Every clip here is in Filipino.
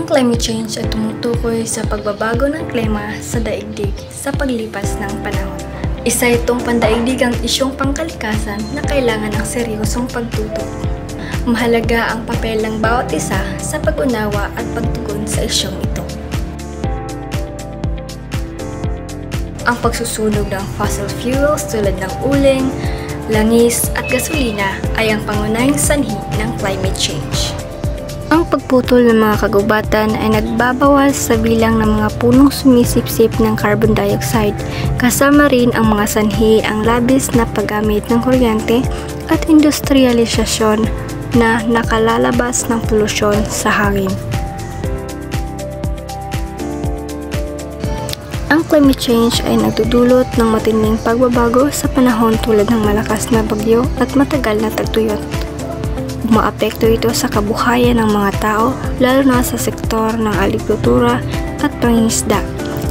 Ang climate change ay tumutukoy sa pagbabago ng klima sa daigdig sa paglipas ng panahon. Isa itong pandaigdigang isyong pangkalikasan na kailangan ng seryosong pagtutok. Mahalaga ang papel ng bawat isa sa pag-unawa at pagtugon sa isyong ito. Ang pagsusunog ng fossil fuels tulad ng uling, langis at gasolina ay ang pangunahing sanhi ng climate change. Ang pagputol ng mga kagubatan ay nagbabawas sa bilang ng mga punong sumisipsip ng carbon dioxide, kasama rin ang mga sanhi ang labis na paggamit ng kuryente at industrialisasyon na nakalalabas ng polusyon sa hangin. Ang climate change ay nagdudulot ng matinding pagbabago sa panahon tulad ng malakas na bagyo at matagal na tagtuyot. Umaapekto ito sa kabuhayan ng mga tao, lalo na sa sektor ng agrikultura at pangingisda.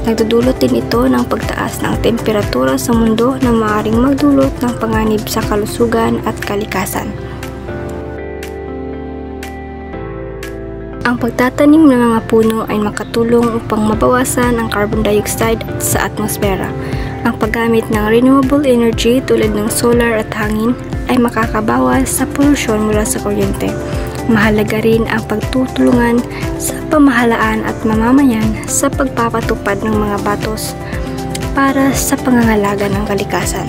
Nagdudulot din ito ng pagtaas ng temperatura sa mundo na maaaring magdulot ng panganib sa kalusugan at kalikasan. Ang pagtatanim ng mga puno ay makatulong upang mabawasan ang carbon dioxide sa atmosfera. Ang paggamit ng renewable energy tulad ng solar at hangin ay makakabawas sa polusyon mula sa kuryente. Mahalaga rin ang pagtutulungan sa pamahalaan at mamamayan sa pagpapatupad ng mga batas para sa pangangalaga ng kalikasan.